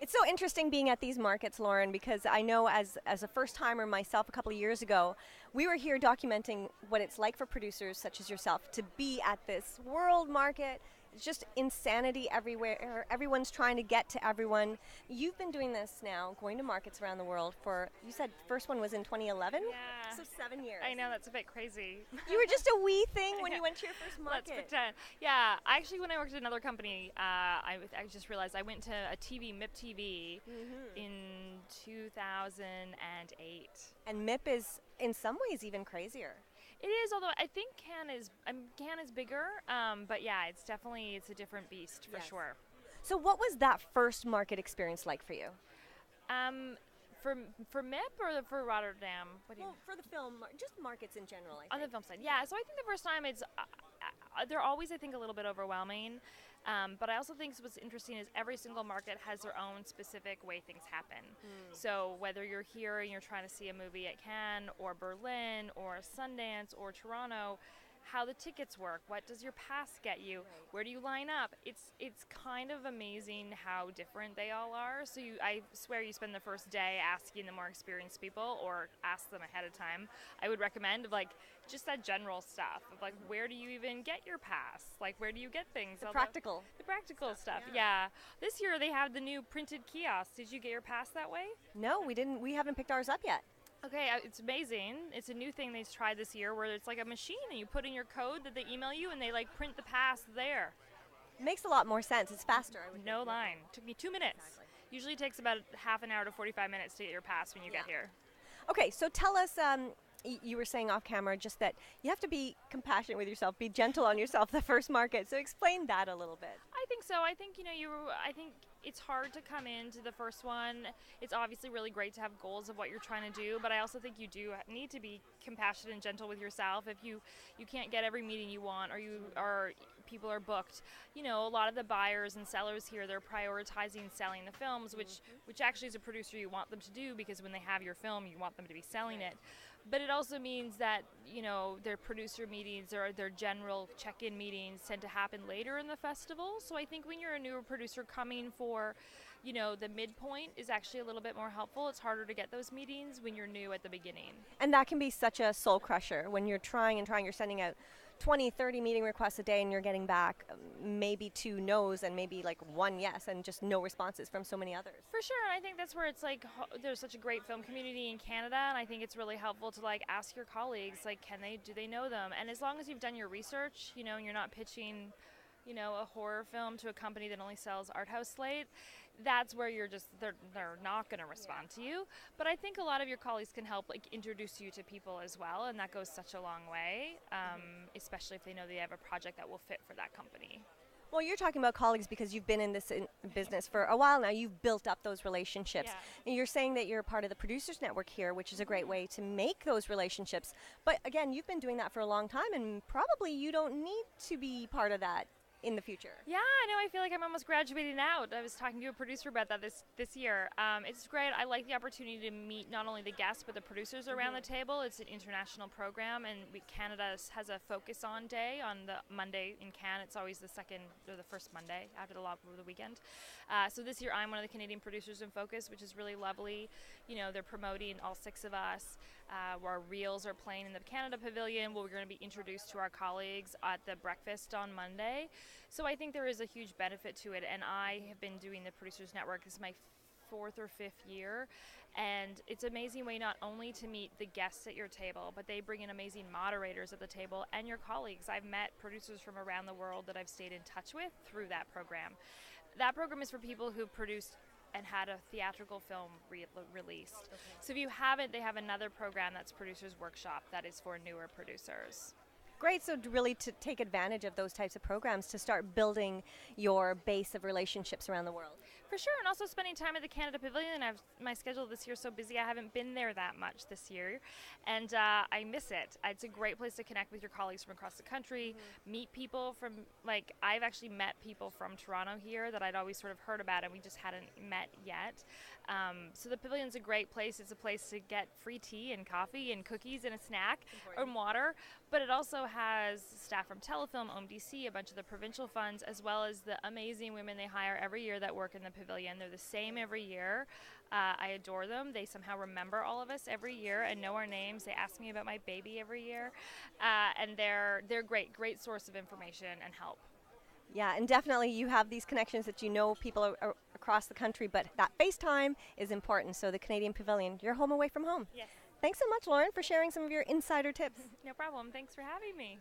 It's so interesting being at these markets, Lauren, because I know as a first timer myself a couple of years ago, we were here documenting what it's like for producers such as yourself to be at this world market. It's just insanity everywhere. Everyone's trying to get to everyone. You've been doing this now, going to markets around the world for, you said first one was in 2011? Yeah. So 7 years. I know, that's a bit crazy. You were just a wee thing when you went to your first Let's market. pretend. Yeah, actually, when I worked at another company, I just realized I went to a MIP TV in 2008. And MIP is in some ways even crazier. It is, although I think Can is bigger, but yeah, it's a different beast for Yes. sure. So what was that first market experience like for you? Um, for MIP or for Rotterdam? What do you Well, for the film, just markets in general, I On the think. film side, yeah. So I think the first time they're always, I think, a little bit overwhelming. But I also think what's interesting is every single market has their own specific way things happen. So whether you're here and you're trying to see a movie at Cannes or Berlin or Sundance or Toronto, how the tickets work, what does your pass get you, where do you line up? It's kind of amazing how different they all are. So I swear you spend the first day asking the more experienced people or ask them ahead of time. I would recommend just that general stuff of where do you even get your pass? Where do you get things? The practical. The practical stuff, yeah. This year they have the new printed kiosks. Did you get your pass that way? No, we didn't. We haven't picked ours up yet. Okay, it's amazing. It's a new thing they've tried this year where it's like a machine and you put in your code that they email you and they print the pass there. Makes a lot more sense. It's faster. I would No think. line. Took me 2 minutes. Exactly. Usually takes about half an hour to 45 minutes to get your pass when you get here. Okay, so tell us. You were saying off camera just that you have to be compassionate with yourself, be gentle on yourself the first market. So explain that a little bit. I think so. I think I think it's hard to come into the first one. It's obviously really great to have goals of what you're trying to do, but I also think you do need to be compassionate and gentle with yourself. If you can't get every meeting you want, or people are booked, a lot of the buyers and sellers here, they're prioritizing selling the films, which actually as a producer you want them to do, because when they have your film, you want them to be selling it. But it also means that, their producer meetings or their general check-in meetings tend to happen later in the festival. So I think when you're a newer producer coming for, the midpoint is actually a little bit more helpful. It's harder to get those meetings when you're new at the beginning. And that can be such a soul crusher when you're trying, you're sending out 20, 30 meeting requests a day and you're getting back maybe 2 no's and maybe 1 yes and just no responses from so many others. For sure, and I think that's where it's there's such a great film community in Canada, and I think it's really helpful to ask your colleagues do they know them? And as long as you've done your research, and you're not pitching a horror film to a company that only sells art house slate, that's where they're not going to respond to you. But I think a lot of your colleagues can help introduce you to people as well, and that goes such a long way, especially if they know they have a project that will fit for that company. Well, you're talking about colleagues because you've been in this business for a while now. You've built up those relationships. Yeah. And you're saying that you're part of the Producers Network here, which is a great way to make those relationships. But again, you've been doing that for a long time, and probably you don't need to be part of that in the future. Yeah, I know. I feel like I'm almost graduating out. I was talking to a producer about that this year. It's great. I like the opportunity to meet not only the guests but the producers around the table. It's an international program, and Canada has a Focus On Day on the Monday in Cannes. It's always the second or the first Monday after the weekend. So this year I'm one of the Canadian producers in Focus, which is really lovely. They're promoting all 6 of us. Our reels are playing in the Canada Pavilion, where we're going to be introduced to our colleagues at the breakfast on Monday. So I think there is a huge benefit to it, and I have been doing the Producers Network. This is my 4th or 5th year, and it's an amazing way not only to meet the guests at your table, but they bring in amazing moderators at the table and your colleagues. I've met producers from around the world that I've stayed in touch with through that program. That program is for people who produced and had a theatrical film released. Okay. So if you haven't, they have another program that's Producers Workshop that is for newer producers. Great, so really to take advantage of those types of programs to start building your base of relationships around the world. For sure, and also spending time at the Canada Pavilion. My schedule this year is so busy, I haven't been there that much this year, and I miss it. It's a great place to connect with your colleagues from across the country, meet people from, I've actually met people from Toronto here that I'd always sort of heard about, and we just hadn't met yet. So the Pavilion's a great place. It's a place to get free tea and coffee and cookies and a snack and water, but it also has staff from Telefilm, OMDC, a bunch of the provincial funds, as well as the amazing women they hire every year that work in the pavilion. They're the same every year. I adore them. They somehow remember all of us every year and know our names. They ask me about my baby every year, and they're great source of information and help. Yeah, and definitely you have these connections that you know people are across the country, but that FaceTime is important. So the Canadian Pavilion, you're home away from home. Yes. Thanks so much, Lauren, for sharing some of your insider tips. No problem. Thanks for having me.